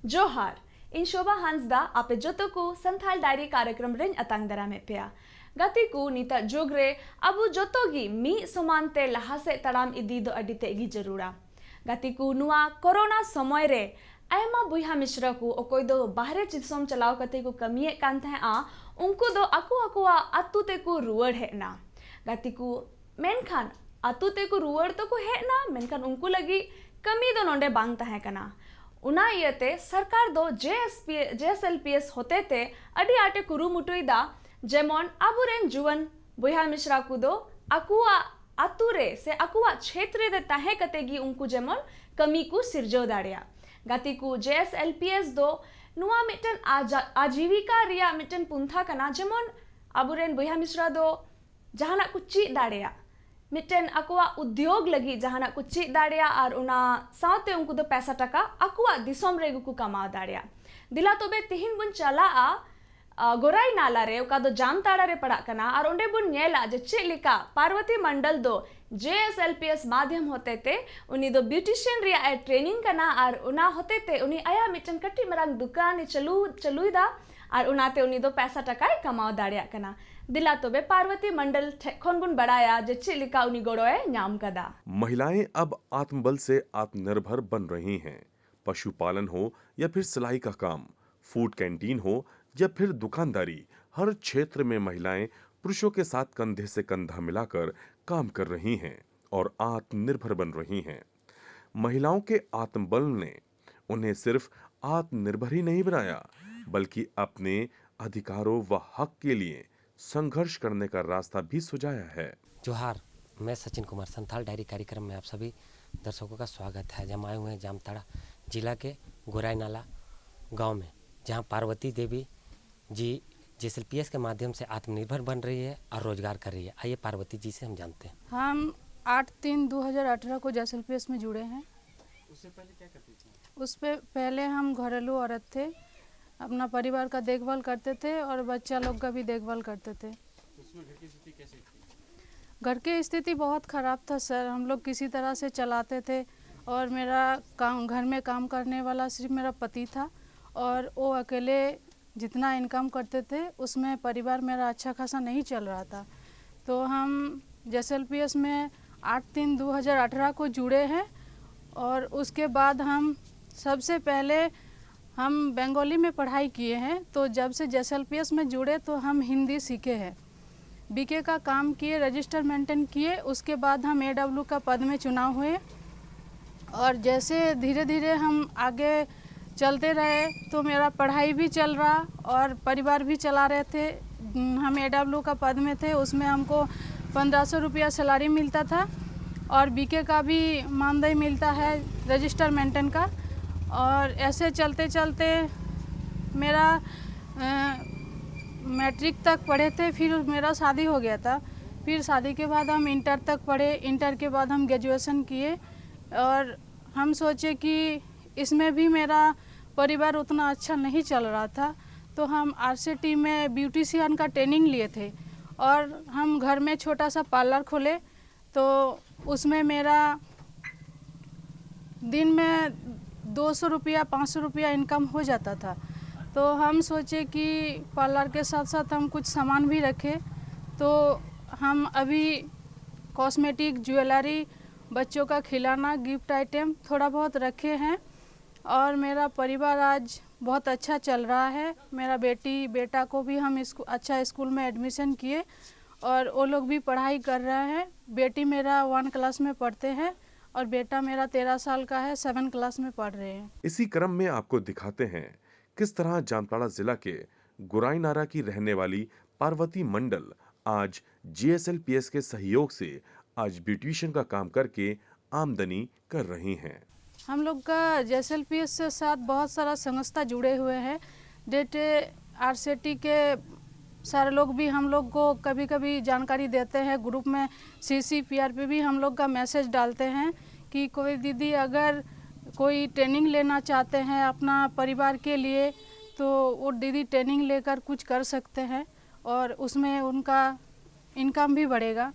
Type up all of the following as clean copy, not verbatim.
जोहार इन शोभा हांसदा आपे जतो को संथाल डायरी कार्यक्रम रेन अतांग दरामे पेया गति को नीता जोगरे अबु जतोगी मी समानते लहासे तड़ाम इदी दो अडिते गी जरूरा गति को नुआ कोरोना समय रे आयमा बुहा मिश्रा को ओकोय दो बाहरे चिसोम चलाव कते को कमिए कान थे आ उनको दो अकुआ अतु ते को रुवड़ हेना गति को मेनखान अतु ते को रुवड़ तो को हेना मेनखान उनको लगी कमी दो नोंडे बांग तहे कना उना इयते सरकार दो JSLPS होते ते अडी आटे कुरुमुटुइदा जेमन आबुरेन जुवन बुहा मिश्रा को दो अकुआ अतुरे से अकुआ क्षेत्र दे तहे कतेगी उनको जेमन कमी को सिरजो दाड़िया गति को JSLPS दो नुआ मिटन आजीविका रिया मिटन पुंथा कना जेमन आबुरेन बुहा मिश्रा दो जहाना को चीज दाड़िया मिटन अकुआ उद्योग लगी जहाना को चीज दाड़िया और उना साथे उनको दो पैसा टका अकुआ दिसोम रेगु को कमा दाड़िया दिला तो बे तिहिन बुन चला गोराई नाला रे उका दो जामताड़ा रे पड़ा कना और उंडे बुन नेला जे चिलिका पार्वती मंडल दो JSLPS माध्यम होते थे उनी दो ब्यूटिशियन रिया ट्रेनिंग कना और उना होते थे उनी आया मिटन कट्टी मरंग दुकान चलुईदा और उनाते उनी दो पैसा टका कमाओ दाड़िया कना दिला तो बे पार्वती मंडल खन बुन बढ़ाया जे चिलिका उनी गोड़ोए न्याम कदा। महिलाएं अब आत्मबल से आत्मनिर्भर बन रही हैं। पशुपालन हो या फिर सिलाई का काम, फूड कैंटीन हो या फिर दुकानदारी, हर क्षेत्र में महिलाएं पुरुषों के साथ कंधे से कंधा मिलाकर काम कर रही हैं और आत्मनिर्भर बन रही हैं। महिलाओं के आत्मबल ने उन्हें सिर्फ आत्मनिर्भर ही नहीं बनाया बल्कि अपने अधिकारों व हक के लिए संघर्ष करने का रास्ता भी सुझाया है। जोहार, मैं सचिन कुमार संथाल डायरी कार्यक्रम में आप सभी दर्शकों का स्वागत है। जब आए हुए हैं जामताड़ा जिला के गोराई नाला गांव में, जहां पार्वती देवी जी JSLPS के माध्यम से आत्मनिर्भर बन रही है और रोजगार कर रही है। आइए पार्वती जी से हम जानते हैं। हम 8/3/2018 को JSLPS में जुड़े हैं। उससे पहले क्या करती थी? उससे पहले हम घरेलू औरत थे, अपना परिवार का देखभाल करते थे और बच्चा लोग का भी देखभाल करते थे। उसमें घर की स्थिति कैसी थी? घर की स्थिति बहुत ख़राब था सर, हम लोग किसी तरह से चलाते थे और मेरा काम, घर में काम करने वाला सिर्फ मेरा पति था और वो अकेले जितना इनकम करते थे उसमें परिवार मेरा अच्छा खासा नहीं चल रहा था। तो हम JSLPS में 8/3/2018 को जुड़े हैं और उसके बाद हम सबसे पहले हम बंगाली में पढ़ाई किए हैं। तो जब से JSLPS में जुड़े तो हम हिंदी सीखे हैं, BK का काम किए, रजिस्टर मेंटेन किए। उसके बाद हम AW का पद में चुनाव हुए और जैसे धीरे धीरे हम आगे चलते रहे तो मेरा पढ़ाई भी चल रहा और परिवार भी चला रहे थे। हम AW का पद में थे, उसमें हमको 1500 रुपया सैलरी मिलता था और BK का भी मानदेय मिलता है रजिस्टर मेंटेन का। और ऐसे चलते चलते मेरा मैट्रिक तक पढ़े थे, फिर मेरा शादी हो गया था। फिर शादी के बाद हम इंटर तक पढ़े, इंटर के बाद हम ग्रेजुएशन किए और हम सोचे कि इसमें भी मेरा परिवार उतना अच्छा नहीं चल रहा था। तो हम RCT में ब्यूटिशियन का ट्रेनिंग लिए थे और हम घर में छोटा सा पार्लर खोले। तो उसमें मेरा दिन में 200 रुपया 500 रुपया इनकम हो जाता था। तो हम सोचे कि पार्लर के साथ साथ हम कुछ सामान भी रखें। तो हम अभी कॉस्मेटिक, ज्वेलरी, बच्चों का खिलौना, गिफ्ट आइटम थोड़ा बहुत रखे हैं और मेरा परिवार आज बहुत अच्छा चल रहा है। मेरा बेटा को भी हम अच्छा स्कूल में एडमिशन किए और वो लोग भी पढ़ाई कर रहे हैं। बेटी मेरा 1 क्लास में पढ़ते हैं और बेटा मेरा 13 साल का है, 7 क्लास में पढ़ रहे हैं। इसी क्रम में आपको दिखाते हैं किस तरह जामताड़ा जिला के गोराई नाला की रहने वाली पार्वती मंडल आज JSLPS के सहयोग से आज ब्यूटिशियन का काम करके आमदनी कर रही हैं। हम लोग का JSLPS से साथ बहुत सारा संस्था जुड़े हुए हैं। डेटे RCT के सारे लोग भी हम लोग को कभी कभी जानकारी देते हैं। ग्रुप में CCPR पे भी हम लोग का मैसेज डालते हैं कि कोई दीदी अगर कोई ट्रेनिंग लेना चाहते हैं अपना परिवार के लिए तो वो दीदी ट्रेनिंग लेकर कुछ कर सकते हैं और उसमें उनका इनकम भी बढ़ेगा।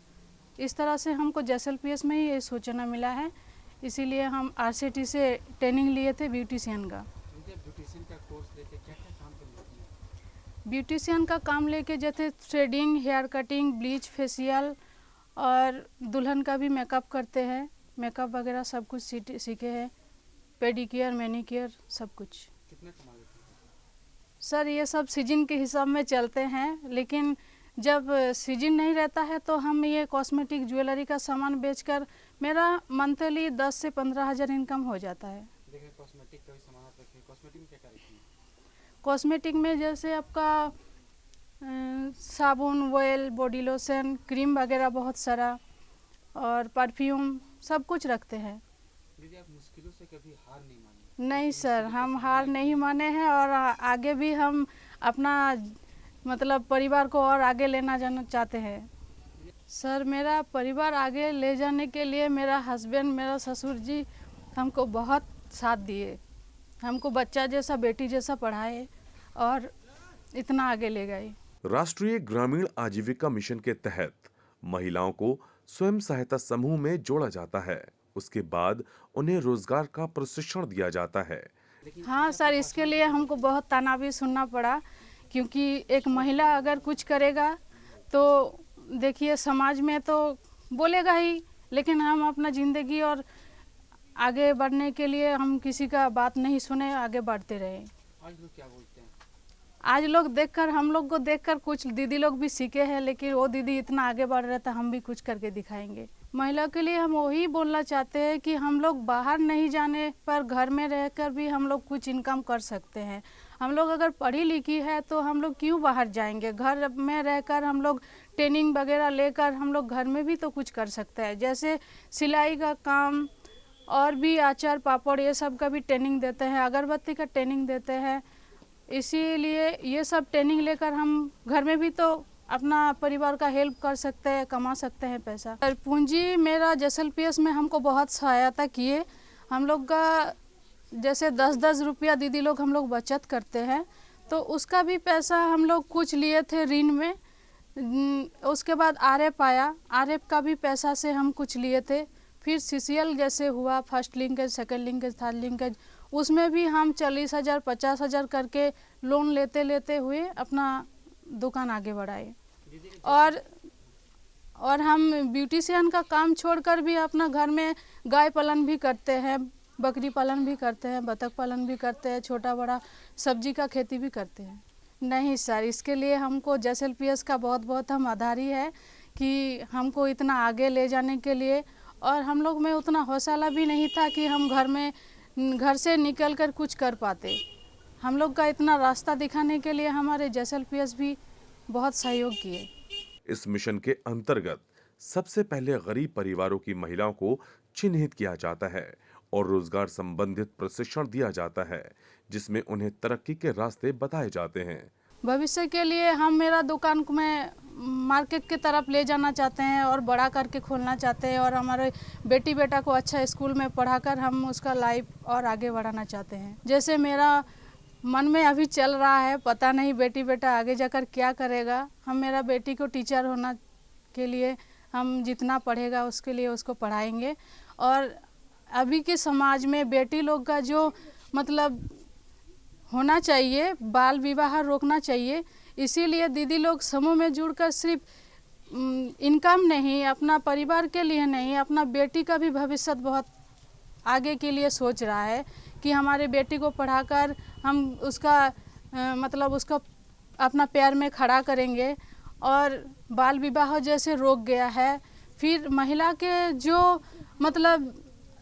इस तरह से हमको JSLPS में ही ये सूचना मिला है, इसीलिए हम RCT से ट्रेनिंग लिए थे ब्यूटिशियन का। ब्यूटिशियन का कोर्स लेके क्या क्या काम कर लेती हैं? ब्यूटिशियन का काम लेके जैसे threading, hair cutting, bleach, facial और दुल्हन का भी मेकअप करते हैं। मेकअप वगैरह सब कुछ सीखे हैं, पेडिक्योर, मैनिक्योर सब कुछ। कितना कमा लेती हैं? सर ये सब सीजन के हिसाब में चलते हैं, लेकिन जब सीजन नहीं रहता है तो हम ये कॉस्मेटिक ज्वेलरी का सामान बेचकर मेरा मंथली 10 से 15 हज़ार इनकम हो जाता है। देखिए कॉस्मेटिक का भी सामान आप रखिए। कॉस्मेटिक में क्या क्या रखती हैं? कॉस्मेटिक में जैसे आपका साबुन, ऑयल, बॉडी लोशन, क्रीम वगैरह बहुत सारा और परफ्यूम सब कुछ रखते हैं। दीदी आप मुश्किलों से कभी हार नहीं मानी? नहीं सर, हम हार नहीं माने हैं और आगे भी हम अपना मतलब परिवार को और आगे लेना जाना चाहते हैं। सर मेरा परिवार आगे ले जाने के लिए मेरा हस्बैंड, मेरा ससुर जी हमको बहुत साथ दिए, हमको बच्चा जैसा, बेटी जैसा पढ़ाए और इतना आगे ले गए। राष्ट्रीय ग्रामीण आजीविका मिशन के तहत महिलाओं को स्वयं सहायता समूह में जोड़ा जाता है। उसके बाद उन्हें रोजगार का प्रशिक्षण दिया जाता है। हाँ सर, इसके लिए हमको बहुत ताना भी सुनना पड़ा, क्योंकि एक महिला अगर कुछ करेगा तो देखिए समाज में तो बोलेगा ही, लेकिन हम अपना ज़िंदगी और आगे बढ़ने के लिए हम किसी का बात नहीं सुने, आगे बढ़ते रहे। आज लोग क्या बोलते हैं? आज लोग देखकर, हम लोग को देखकर कुछ दीदी लोग भी सीखे हैं, लेकिन वो दीदी इतना आगे बढ़ रहे थे, हम भी कुछ करके दिखाएंगे। महिला के लिए हम वही बोलना चाहते हैं कि हम लोग बाहर नहीं जाने पर घर में रहकर भी हम लोग कुछ इनकम कर सकते हैं। हम लोग अगर पढ़ी लिखी है तो हम लोग क्यों बाहर जाएंगे? घर में रहकर हम लोग ट्रेनिंग वगैरह लेकर हम लोग घर में भी तो कुछ कर सकते हैं। जैसे सिलाई का काम और भी अचार पापड़ ये सब का भी ट्रेनिंग देते हैं, अगरबत्ती का ट्रेनिंग देते हैं। इसीलिए ये सब ट्रेनिंग लेकर हम घर में भी तो अपना परिवार का हेल्प कर सकते हैं, कमा सकते हैं पैसा। और पूंजी मेरा JSLPS में हमको बहुत सहायता किए। हम लोग का जैसे 10-10 रुपया दीदी लोग हम लोग बचत करते हैं, तो उसका भी पैसा हम लोग कुछ लिए थे ऋण में। उसके बाद RF आया, RF का भी पैसा से हम कुछ लिए थे। फिर CCL जैसे हुआ, first linkage, second linkage, third linkage, उसमें भी हम 40,000 50,000 करके लोन लेते लेते हुए अपना दुकान आगे बढ़ाए। और हम ब्यूटिशियन का काम छोड़कर भी अपना घर में गाय पालन भी करते हैं, बकरी पालन भी करते हैं, बतख पालन भी करते हैं, छोटा बड़ा सब्जी का खेती भी करते हैं। नहीं सर, इसके लिए हमको JSLPS का बहुत बहुत हम आभारी है कि हमको इतना आगे ले जाने के लिए। और हम लोग में उतना हौसला भी नहीं था कि हम घर से निकल कर कुछ कर पाते। हम लोग का इतना रास्ता दिखाने के लिए हमारे JSLPS भी बहुत सहयोग किए। इस मिशन के अंतर्गत सबसे पहले गरीब परिवारों की महिलाओं को चिन्हित किया जाता है और रोजगार संबंधित प्रशिक्षण दिया जाता है, जिसमें उन्हें तरक्की के रास्ते बताए जाते हैं। भविष्य के लिए हम मेरा दुकान को मैं मार्केट की तरफ ले जाना चाहते हैं और बड़ा करके खोलना चाहते हैं, और हमारे बेटी बेटा को अच्छा स्कूल में पढ़ाकर हम उसका लाइफ और आगे बढ़ाना चाहते हैं। जैसे मेरा मन में अभी चल रहा है, पता नहीं बेटी बेटा आगे जाकर क्या करेगा। हम मेरा बेटी को टीचर होना के लिए हम जितना पढ़ेगा उसके लिए उसको पढ़ाएंगे। और अभी के समाज में बेटी लोग का जो मतलब होना चाहिए, बाल विवाह रोकना चाहिए। इसीलिए दीदी लोग समूह में जुड़कर सिर्फ इनकम नहीं, अपना परिवार के लिए नहीं, अपना बेटी का भी भविष्य बहुत आगे के लिए सोच रहा है कि हमारे बेटी को पढ़ाकर हम उसका मतलब उसको अपना पैर में खड़ा करेंगे। और बाल विवाह जैसे रोक गया है। फिर महिला के जो मतलब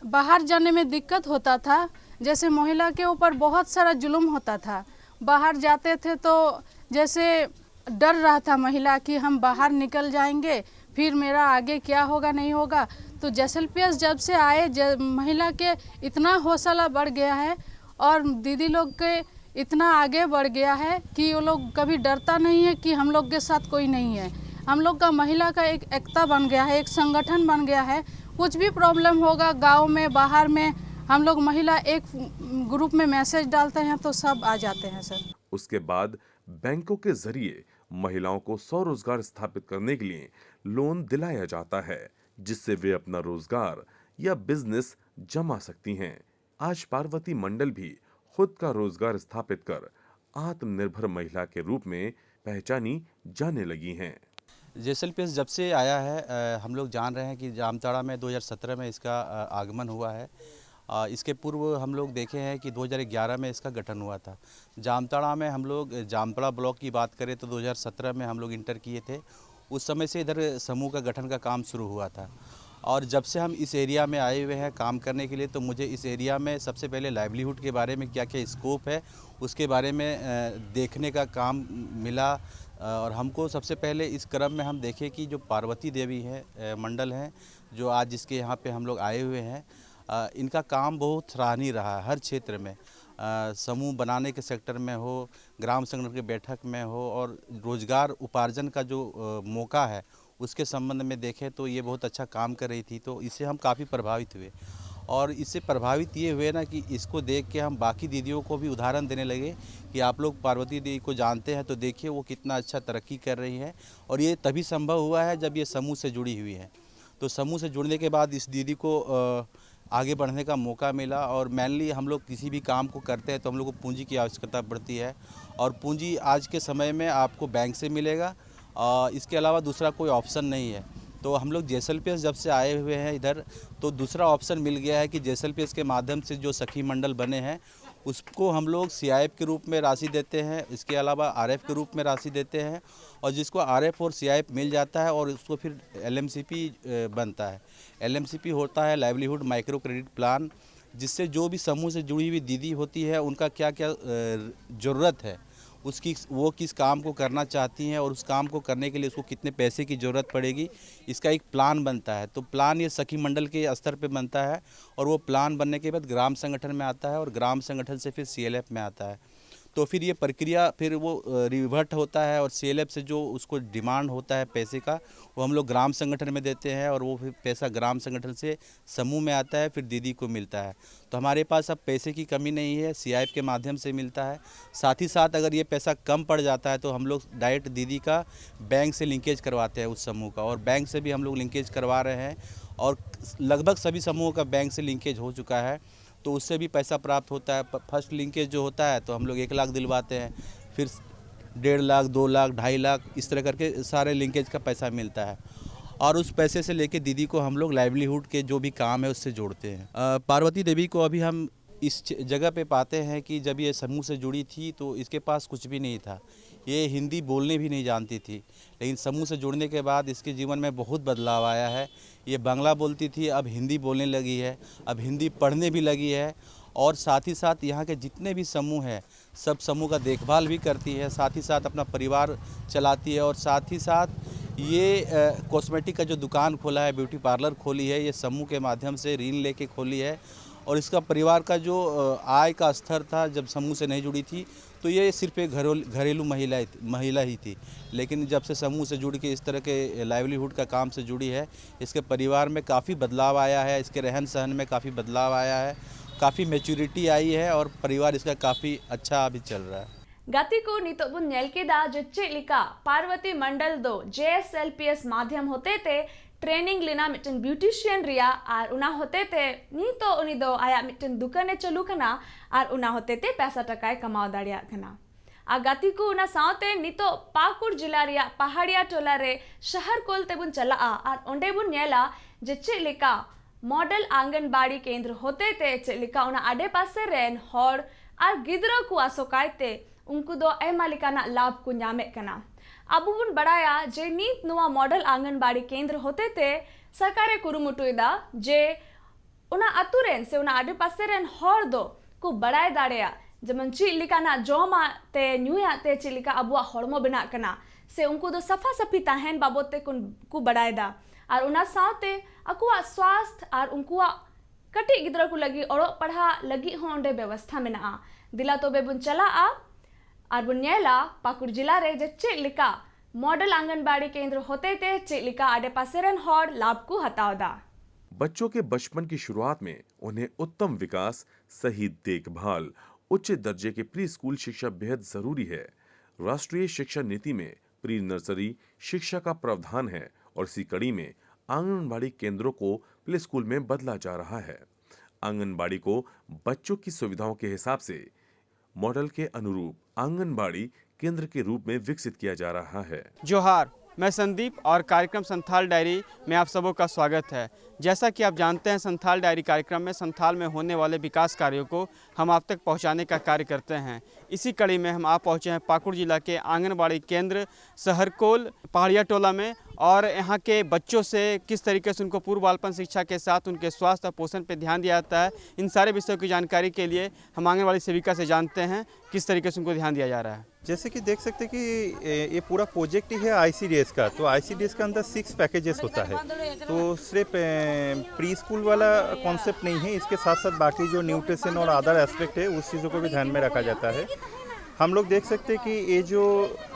बाहर जाने में दिक्कत होता था, जैसे महिला के ऊपर बहुत सारा जुल्म होता था। बाहर जाते थे तो जैसे डर रहा था महिला कि हम बाहर निकल जाएंगे, फिर मेरा आगे क्या होगा नहीं होगा। तो JSLPS जब से आए महिला के इतना हौसला बढ़ गया है। और दीदी लोग के इतना आगे बढ़ गया है कि वो लोग कभी डरता नहीं है कि हम लोग के साथ कोई नहीं है। हम लोग का महिला का एक एकता बन गया है, एक संगठन बन गया है। कुछ भी प्रॉब्लम होगा गांव में बाहर में, हम लोग महिला एक ग्रुप में मैसेज डालते हैं तो सब आ जाते हैं सर। उसके बाद बैंकों के जरिए महिलाओं को स्वरोजगार स्थापित करने के लिए लोन दिलाया जाता है, जिससे वे अपना रोजगार या बिजनेस जमा सकती हैं। आज पार्वती मंडल भी खुद का रोजगार स्थापित कर आत्मनिर्भर महिला के रूप में पहचानी जाने लगी हैं। जेएसएलपीएस जब से आया है हम लोग जान रहे हैं कि जामताड़ा में 2017 में इसका आगमन हुआ है। इसके पूर्व हम लोग देखे हैं कि 2011 में इसका गठन हुआ था। जामताड़ा में हम लोग जामताड़ा ब्लॉक की बात करें तो 2017 में हम लोग इंटर किए थे। उस समय से इधर समूह का गठन का काम शुरू हुआ था और जब से हम इस एरिया में आए हुए हैं काम करने के लिए, तो मुझे इस एरिया में सबसे पहले लाइवलीहुड के बारे में क्या क्या स्कोप है उसके बारे में देखने का काम मिला। और हमको सबसे पहले इस क्रम में हम देखें कि जो पार्वती देवी है मंडल हैं, जो आज जिसके यहाँ पे हम लोग आए हुए हैं, इनका काम बहुत सराहनीय रहा है हर क्षेत्र में। समूह बनाने के सेक्टर में हो, ग्राम संगठन की बैठक में हो, और रोजगार उपार्जन का जो मौका है उसके संबंध में देखें तो ये बहुत अच्छा काम कर रही थी। तो इससे हम काफ़ी प्रभावित हुए और इससे प्रभावित ये हुए ना कि इसको देख के हम बाकी दीदियों को भी उदाहरण देने लगे कि आप लोग पार्वती देवी को जानते हैं तो देखिए वो कितना अच्छा तरक्की कर रही है। और ये तभी संभव हुआ है जब ये समूह से जुड़ी हुई है। तो समूह से जुड़ने के बाद इस दीदी को आगे बढ़ने का मौका मिला। और मेनली हम लोग किसी भी काम को करते हैं तो हम लोग को पूंजी की आवश्यकता पड़ती है, और पूंजी आज के समय में आपको बैंक से मिलेगा, इसके अलावा दूसरा कोई ऑप्शन नहीं है। तो हम लोग जेएसएलपीएस जब से आए हुए हैं इधर, तो दूसरा ऑप्शन मिल गया है कि जेएसएलपीएस के माध्यम से जो सखी मंडल बने हैं उसको हम लोग सीआईएफ के रूप में राशि देते हैं, इसके अलावा आरएफ के रूप में राशि देते हैं, और जिसको आरएफ और सीआईएफ मिल जाता है और उसको फिर एलएमसीपी बनता है। एलएमसीपी होता है लाइवलीहुड माइक्रो क्रेडिट प्लान, जिससे जो भी समूह से जुड़ी हुई दीदी होती है उनका क्या क्या ज़रूरत है, उसकी वो किस काम को करना चाहती हैं और उस काम को करने के लिए उसको कितने पैसे की ज़रूरत पड़ेगी, इसका एक प्लान बनता है। तो प्लान ये सखी मंडल के स्तर पे बनता है और वो प्लान बनने के बाद ग्राम संगठन में आता है और ग्राम संगठन से फिर सीएलएफ में आता है। तो फिर ये प्रक्रिया फिर वो रिवर्ट होता है और सीएलएफ से जो उसको डिमांड होता है पैसे का, वो हम लोग ग्राम संगठन में देते हैं और वो फिर पैसा ग्राम संगठन से समूह में आता है, फिर दीदी को मिलता है। तो हमारे पास अब पैसे की कमी नहीं है, सीआईएफ के माध्यम से मिलता है। साथ ही साथ अगर ये पैसा कम पड़ जाता है तो हम लोग डायरेक्ट दीदी का बैंक से लिंकेज करवाते हैं उस समूह का, और बैंक से भी हम लोग लिंकेज करवा रहे हैं और लगभग सभी समूहों का बैंक से लिंकेज हो चुका है। तो उससे भी पैसा प्राप्त होता है। फर्स्ट लिंकेज जो होता है तो हम लोग 1 लाख दिलवाते हैं, फिर 1.5 लाख, 2 लाख, 2.5 लाख, इस तरह करके सारे लिंकेज का पैसा मिलता है। और उस पैसे से लेके दीदी को हम लोग लाइवलीहुड के जो भी काम है उससे जोड़ते हैं। पार्वती देवी को अभी हम इस जगह पे पाते हैं कि जब ये समूह से जुड़ी थी तो इसके पास कुछ भी नहीं था, ये हिंदी बोलने भी नहीं जानती थी, लेकिन समूह से जुड़ने के बाद इसके जीवन में बहुत बदलाव आया है। ये बांग्ला बोलती थी, अब हिंदी बोलने लगी है, अब हिंदी पढ़ने भी लगी है, और साथ ही साथ यहाँ के जितने भी समूह हैं सब समूह का देखभाल भी करती है, साथ ही साथ अपना परिवार चलाती है। और साथ ही साथ ये कॉस्मेटिक का जो दुकान खोला है, ब्यूटी पार्लर खोली है, ये समूह के माध्यम से ऋण लेके खोली है। और इसका परिवार का जो आय का स्तर था जब समूह से नहीं जुड़ी थी तो ये सिर्फ एक घरेलू महिला ही थी, लेकिन जब से समूह से जुड़ के इस तरह के लाइवलीहुड का काम से जुड़ी है, इसके परिवार में काफ़ी बदलाव आया है, इसके रहन सहन में काफ़ी बदलाव आया है, काफ़ी मैच्योरिटी आई है और परिवार इसका काफ़ी अच्छा अभी चल रहा है। गाती को नितो बुन नेल केदा जे चेलिका पार्वती मंडल दो जेएसएलपीएस माध्यम होते थे ट्रेनिंग लेना मिटन ब्यूटिशियन रिया आर उना होते थे नीतो उनी दो आया मिटन दुकाने चलू कना आर उना होते थे पैसा टकाय कमाओ दाड़िया कना। आ गाती को उना सावते नीतो पाकुड़ जिला रिया पहाड़िया टोला रे शहर कोलते बुन चला आर ओंडे बुन नेला जे चेलिका मॉडल आंगनबाड़ी केंद्र होते थे चेलिका उना आडे पासे रेन हॉर आर गिदरो को आसोकायते उनको दो एमा लिकाना लाभ को ᱧᱟᱢᱮ कना। अब बुन बड़ाया जे नीत नुआ मॉडल आंगनबाड़ी केंद्र होते थे सरकारे कुरुमुटुइदा जे उना अतुरेन से उना आडे पासे रेन हॉर दो को बड़ाय दाड़ेया जेमन चिलिकाना जोमा ते न्यूया ते चिलिका अबुआ हॉर्मो बना कना से उनको दो सफा सफी ताहेन बाबोते को बड़ायदा और उना साथे अकुआ स्वास्थ्य और उनकुआ कटी गिद्रा को लगी और पढ़ा लगी होंडे व्यवस्था में ना दिला तो बेबुन चला आ और बुन्याला पाकुड़ जिला रे जे चेक लिका मॉडल आंगनबाड़ी केंद्र होते थे चेक लिका आडे पासेरन हॉर लाभ को हतावदा। बच्चों के बचपन की शुरुआत में उन्हें उत्तम विकास, सही देखभाल, उच्च दर्जे के प्री स्कूल शिक्षा बेहद जरूरी है। राष्ट्रीय शिक्षा नीति में प्री नर्सरी शिक्षा का प्रावधान है और इसी कड़ी में आंगनबाड़ी केंद्रों को प्ले स्कूल में बदला जा रहा है। आंगनबाड़ी को बच्चों की सुविधाओं के हिसाब से मॉडल के अनुरूप आंगनबाड़ी केंद्र के रूप में विकसित किया जा रहा है। जोहार, मैं संदीप और कार्यक्रम संथाल डायरी में आप सबों का स्वागत है। जैसा कि आप जानते हैं, संथाल डायरी कार्यक्रम में संथाल में होने वाले विकास कार्यों को हम आप तक पहुंचाने का कार्य करते हैं। इसी कड़ी में हम आप पहुंचे हैं पाकुड़ जिला के आंगनबाड़ी केंद्र सहरकोल पहाड़िया टोला में, और यहाँ के बच्चों से किस तरीके से उनको पूर्व बालपन शिक्षा के साथ उनके स्वास्थ्य और पोषण पर ध्यान दिया जाता है, इन सारे विषयों की जानकारी के लिए हम आंगनबाड़ी सेविका से जानते हैं किस तरीके से उनको ध्यान दिया जा रहा है। जैसे कि देख सकते हैं कि ये पूरा प्रोजेक्ट ही है आईसीडीएस का। तो आईसीडीएस के अंदर 6 पैकेजेस होता है। तो सिर्फ प्री स्कूल वाला कॉन्सेप्ट नहीं है, इसके साथ साथ बाकी जो न्यूट्रिशन और अदर एस्पेक्ट है उस चीज़ों को भी ध्यान में रखा जाता है। हम लोग देख सकते हैं कि ये जो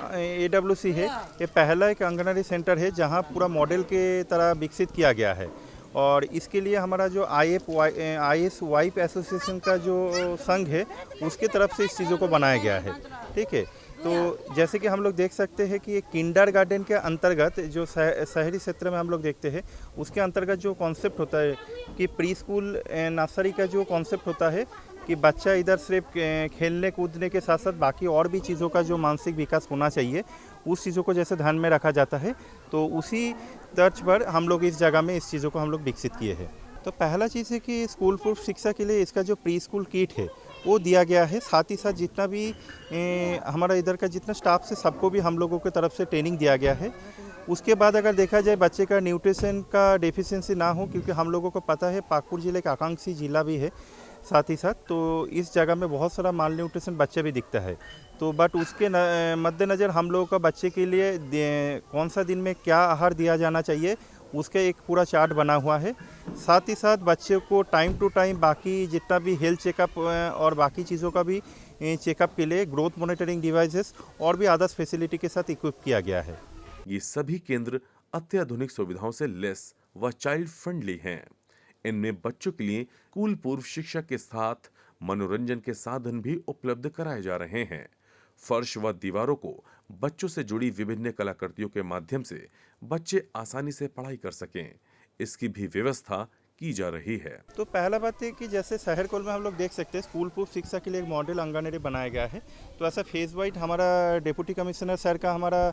AWC है, ये पहला एक आंगनबाड़ी सेंटर है जहाँ पूरा मॉडल के तरह विकसित किया गया है। और इसके लिए हमारा जो IS वाइफ एसोसिएशन का जो संघ है उसके तरफ से इस चीज़ों को बनाया गया है। ठीक है, तो जैसे कि हम लोग देख सकते हैं कि किंडर गार्डन के अंतर्गत जो शहरी क्षेत्र में हम लोग देखते हैं उसके अंतर्गत जो कॉन्सेप्ट होता है कि प्री स्कूल नर्सरी का जो कॉन्सेप्ट होता है कि बच्चा इधर सिर्फ खेलने कूदने के साथ साथ बाकी और भी चीज़ों का जो मानसिक विकास होना चाहिए उस चीज़ों को जैसे ध्यान में रखा जाता है, तो उसी तर्ज पर हम लोग इस जगह में इस चीज़ों को हम लोग विकसित किए हैं। तो पहला चीज़ है कि स्कूल पूर्व शिक्षा के लिए इसका जो प्री स्कूल किट है वो दिया गया है। साथ ही साथ जितना भी हमारा इधर का जितना स्टाफ से सबको भी हम लोगों की तरफ से ट्रेनिंग दिया गया है। उसके बाद अगर देखा जाए बच्चे का न्यूट्रिशन का डेफिशिएंसी ना हो, क्योंकि हम लोगों को पता है पाकुड़ जिले का आकांक्षी जिला भी है साथ ही साथ, तो इस जगह में बहुत सारा माल न्यूट्रिशन बच्चे भी दिखता है। तो बट उसके मद्देनज़र हम लोगों का बच्चे के लिए कौन सा दिन में क्या आहार दिया जाना चाहिए उसका एक पूरा चार्ट बना हुआ है। साथ ही साथ बच्चे को टाइम टू टाइम बाकी जितना भी हेल्थ चेकअप और बाकी चीज़ों का भी चेकअप के लिए ग्रोथ मॉनिटरिंग डिवाइसेस और भी अदर्स फैसिलिटी के साथ इक्विप किया गया है। ये सभी केंद्र अत्याधुनिक सुविधाओं से लैस व चाइल्ड फ्रेंडली हैं। इनमें बच्चों के लिए स्कूल पूर्व शिक्षा के साथ मनोरंजन के साधन भी उपलब्ध कराए जा रहे हैं। फर्श व दीवारों को बच्चों से जुड़ी विभिन्न कलाकृतियों के माध्यम से बच्चे आसानी से पढ़ाई कर सकें, इसकी भी व्यवस्था की जा रही है। तो पहला बात है कि जैसे सहरकोल में हम लोग देख सकते हैं स्कूल पूर्व शिक्षा के लिए एक मॉडल आंगनबाड़ी बनाया गया है। तो ऐसा फेज वाइज हमारा डिप्टी कमिश्नर सर का हमारा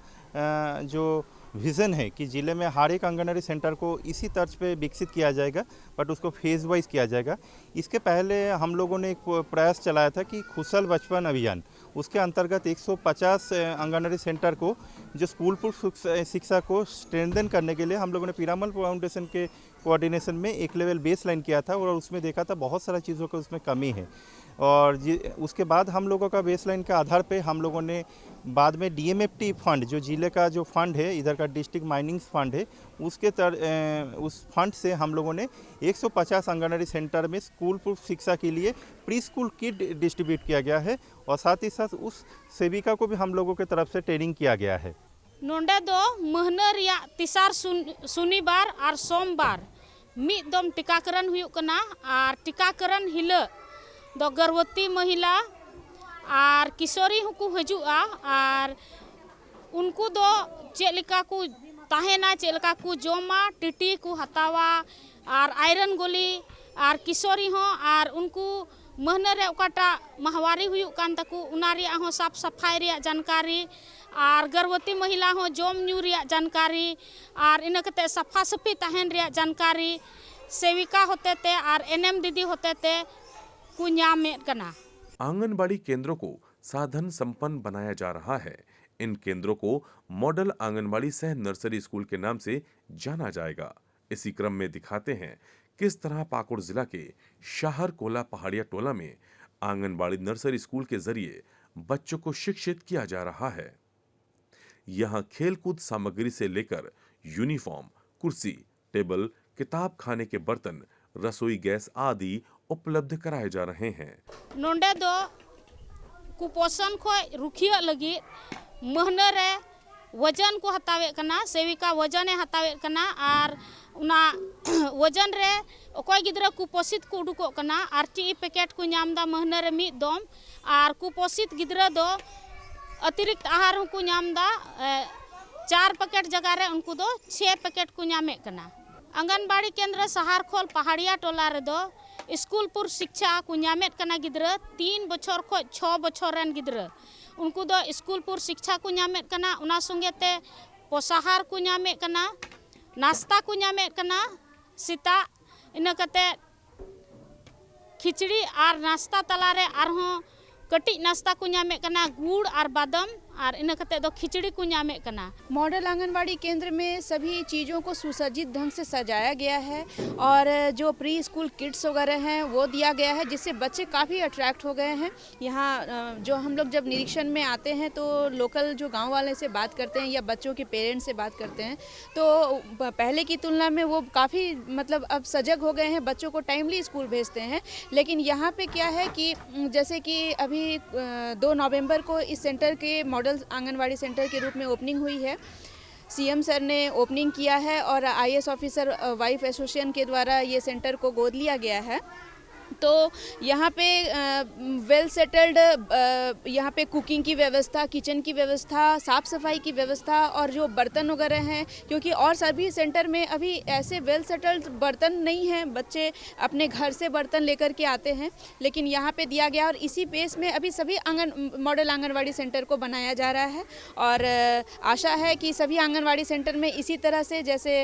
जो विज़न है कि ज़िले में हर एक आंगनबाड़ी सेंटर को इसी तर्ज पे विकसित किया जाएगा, बट उसको फेज़ वाइज किया जाएगा। इसके पहले हम लोगों ने एक प्रयास चलाया था कि खुशल बचपन अभियान, उसके अंतर्गत 150 आंगनबाड़ी सेंटर को जो स्कूल पूर्व शिक्षा को स्ट्रेंथन करने के लिए हम लोगों ने पिरामल फाउंडेशन के कोऑर्डिनेशन में एक लेवल बेस लाइन किया था, और उसमें देखा था बहुत सारा चीज़ों का उसमें कमी है। और उसके बाद हम लोगों का बेस लाइन के आधार पे हम लोगों ने बाद में DMFT फंड, जो जिले का जो फंड है इधर का डिस्ट्रिक्ट माइनिंग फंड है, उसके उस फंड से हम लोगों ने 150 आंगनबाड़ी सेंटर में स्कूल पूर्व शिक्षा के लिए प्री स्कूल किट डिस्ट्रीब्यूट किया गया है, और साथ ही साथ उस सेविका को भी हम लोगों की तरफ से ट्रेनिंग किया गया है। नोंडे दो महीना रिया तीसर शनिवार और सोमवार मिद दम टीकाकरण हुयुक कना, और टीकाकरण हिला दो गर्भवती महिला और किशोरी हुकु हजुआ, और उनको दो चेलिका को ताहेना चेलिका को जोमा टीटी को हतावा और आयरन गोली, और किशोरी हो और उनको महीना रे ओकाटा माहवारी हुयुक कान ताकू उना रिया हो साफ सफाई रिया जानकारी, और गर्भवती महिला हो जोम न्यू रिया जानकारी, और इन कते सफा सफी तहन रिया जानकारी सेविका होते थे और NM दीदी होते थे को न्यामेत कना। आंगनबाड़ी केंद्रों को साधन संपन्न बनाया जा रहा है। इन केंद्रों को मॉडल आंगनबाड़ी सह नर्सरी स्कूल के नाम से जाना जाएगा। इसी क्रम में दिखाते हैं किस तरह पाकुड़ जिला के शाहर कोला पहाड़िया टोला में आंगनबाड़ी नर्सरी स्कूल के जरिए बच्चों को शिक्षित किया जा रहा है। यहाँ खेलकूद सामग्री से लेकर यूनिफॉर्म, कुर्सी, टेबल, किताब खाने के बर्तन, रसोई गैस आदि उपलब्ध कराए जा रहे हैं। नोंडे दो कुपोषण खो रुखिया लगी महीना रे वजन को हतावे कना सेविका वजन हतावे कना और उना वजन रे अकोय गिद्रा कुपोषित को उडुको कना आरटीई पैकेट को नामदा महीना रे मिद दम और कुपोषित गिद्रा दो अतिरिक्त आहार को नामदा 4 पैकेट जगह रे उनको दो 6 पैकेट को नामे कना। आंगनबाड़ी केंद्र सहारखोल पहाड़िया टोला रे दो स्कूलपुर शिक्षा को नामे कना गिद्रा 3 बछर खो 6 बछर रन गिद्रा उनको दो स्कूलपुर शिक्षा को नामे कना उना संगे ते पोषाहार को नामे कना नाश्ता को नामे कना सीता इन कते खिचड़ी और नाश्ता तलारे आरहों कटी नाश्ता को नामे कना गुड़ और बादाम और इन कते दो खिचड़ी को नामे कना। मॉडल आंगनबाड़ी केंद्र में सभी चीज़ों को सुसज्जित ढंग से सजाया गया है और जो प्री स्कूल किट्स वगैरह हैं वो दिया गया है जिससे बच्चे काफ़ी अट्रैक्ट हो गए हैं। यहाँ जो हम लोग जब निरीक्षण में आते हैं तो लोकल जो गांव वाले से बात करते हैं या बच्चों के पेरेंट्स से बात करते हैं तो पहले की तुलना में वो काफ़ी मतलब अब सजग हो गए हैं, बच्चों को टाइमली स्कूल भेजते हैं। लेकिन यहाँ पे क्या है कि जैसे कि अभी 2 नवंबर को इस सेंटर के मॉडल आंगनवाड़ी सेंटर के रूप में ओपनिंग हुई है। सीएम सर ने ओपनिंग किया है और आईएएस ऑफिसर वाइफ एसोसिएशन के द्वारा ये सेंटर को गोद लिया गया है। तो यहाँ पे वेल सेटल्ड यहाँ पे कुकिंग की व्यवस्था, किचन की व्यवस्था, साफ़ सफाई की व्यवस्था और जो बर्तन वगैरह हैं, क्योंकि और सभी सेंटर में अभी ऐसे वेल सेटल्ड बर्तन नहीं हैं, बच्चे अपने घर से बर्तन लेकर के आते हैं, लेकिन यहाँ पे दिया गया और इसी बेस में अभी सभी मॉडल आंगनवाड़ी सेंटर को बनाया जा रहा है। और आशा है कि सभी आंगनवाड़ी सेंटर में इसी तरह से जैसे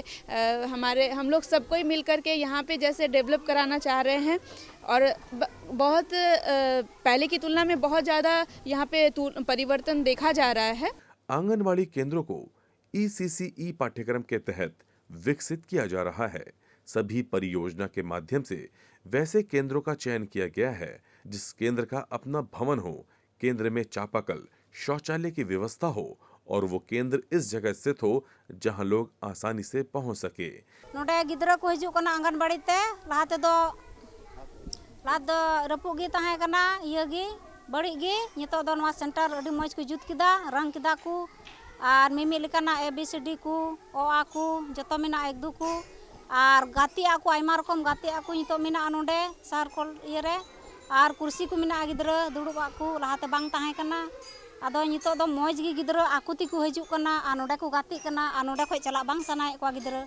हम लोग सबको ही मिल कर के यहाँ पे जैसे डेवलप कराना चाह रहे हैं और बहुत पहले की तुलना में बहुत ज़्यादा यहाँ पे परिवर्तन देखा जा रहा है। आंगनवाड़ी केंद्रों को ECCE पाठ्यक्रम के तहत विकसित किया जा रहा है। सभी परियोजना के माध्यम से वैसे केंद्रों का चयन किया गया है जिस केंद्र का अपना भवन हो, केंद्र में चापाकल, शौचालय की व्यवस्था हो और वो केंद्र इस जगह स्थित हो जहां लोग आसानी से पहुंच सके। नोडे गिद्रा को हिजू कना आंगनबाड़ी ते लाते दो रपुग गी तहे कना इयगी बड़ी गी नितो दो नवा सेंटर अडी मौज को जुत किदा रंग किदा को और मिमी लेकाना ABCD को ओ आ को जतो मेना एक दू को और गाती आ को आयमा रकम गाती आ को नितो मेना नोडे सारकोल इयरे और कुर्सी को मेना गिद्रा दुड़ुब आ को लाते बांग तहे कना आदो नितो दो मौज गी गिद्रा आकुति को हिजू कना आ नोडे को गाती कना आ नोडे खय चला बांग सनाय को गिद्रा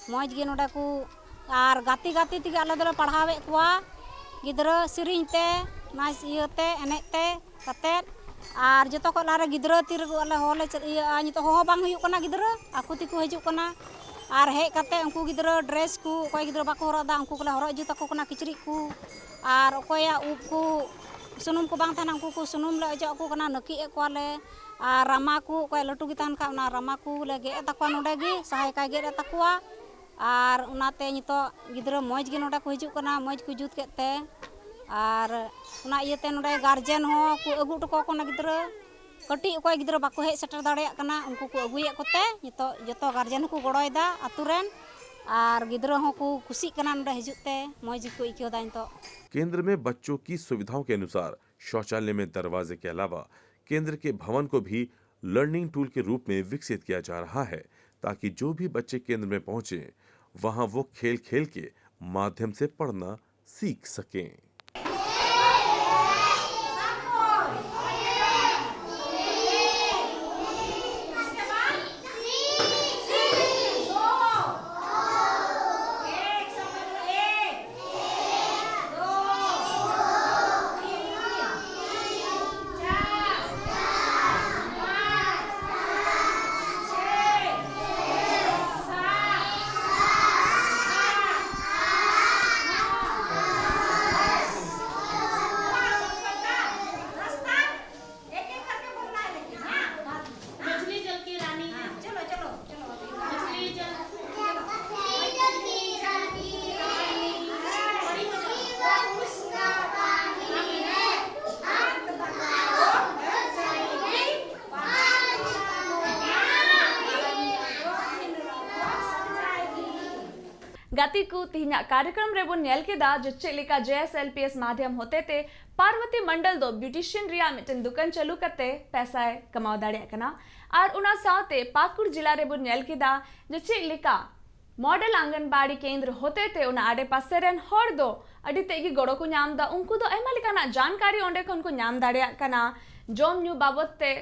मौज गी नोडे को और गाती गाती तिगे आले दो पढ़ावे को गिद्रा सिरिंग ते नाइस इयते एनेते कते और जतो को लारे गिद्रा तिर अले होले नितो हो बांग हुयु कना गिद्रा आकुति को हिजू कना और हे कते उनको गिद्रा ड्रेस को कोई गिद्रा बाको हरदा उनको को हरज जू तको कना किचरी को और ओकोया उप को सुनुम को बांग थाना उनको को सुनुम ले अजो को कना नकी ए कोले और रामा को कोई लटू गी तान का ना रामा को लगे तको नोडे गी सहाय का गे तकोआ और उनाते नितो गिद्रा मौज गे नोडा को हिजू कना मौज को जुत केते और उना इयते नोडे गार्जियन हो को अगु टको कोना गिद्रा कटी कोई गिद्रा बाको हे सेटर दाड़िया कना उनको को अगुये कोते नितो जतो गार्जियन को गड़ोयदा अतुरेन और गिद्रा हो को खुशी कना नोडे हिजुते मौज को इक्योदा नितो। केंद्र में बच्चों की सुविधाओं के अनुसार शौचालय में दरवाजे के अलावा केंद्र के भवन को भी लर्निंग टूल के रूप में विकसित किया जा रहा है ताकि जो भी बच्चे केंद्र में पहुंचे वहां वो खेल खेल के माध्यम से पढ़ना सीख सकें। गाती को तीना कार्यक्रम रे बोन नेल केदा जो चेलिका JSLPS माध्यम होते ते पार्वती मंडल दो ब्यूटिशियन रिया मिटन दुकान चालू करते पैसा कमाओ दाड़े कना और उना साथे पाकुड़ जिला रे बोन नेल केदा जो चेलिका मॉडल आंगनबाड़ी केंद्र होते थे उना आडे पासे रेन हर दो अडी तेगी गड़ो को नाम दा उनको दो एमा लिकाना जानकारी ओंडे खन को नाम दाड़े कना जोम न्यू बाबत ते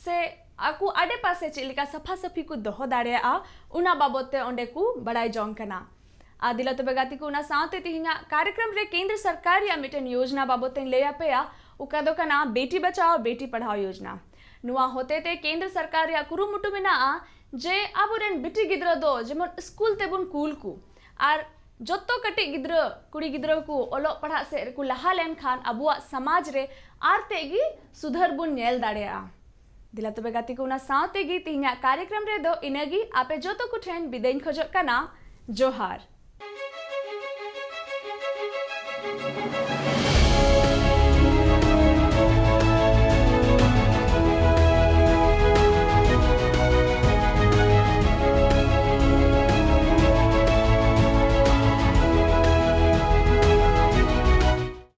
से आकु आडे पासे चेलिका सफा सफी को दोहो दाड़े आ उना बाबत ते ओंडे को बड़ाई जोंग कना आदिला तो बेगाती को उना साथे तिहिना कार्यक्रम रे केंद्र सरकार या मिटन योजना बाबत ले आपेया उकादो कना बेटी बचाओ बेटी पढ़ाओ योजना नुआ होते ते केंद्र सरकार या कुरुमुटु मिना जे आबुरेन बिटी गिद्रा दो जेमन स्कूल तेबुन कूल को आर जत्तो कटी गिद्रा कुड़ी गिद्रा को ओलो पढ़ा से को लहा लेन खान अबुआ समाज रे आर तेगी सुधर बुन नेल दाड़ेया दिला तो बेगाती को उना सातेगी तिहिना कार्यक्रम रे दो इनेगी आपे जतो को ठेन बिदेन खोजो कना जोहार।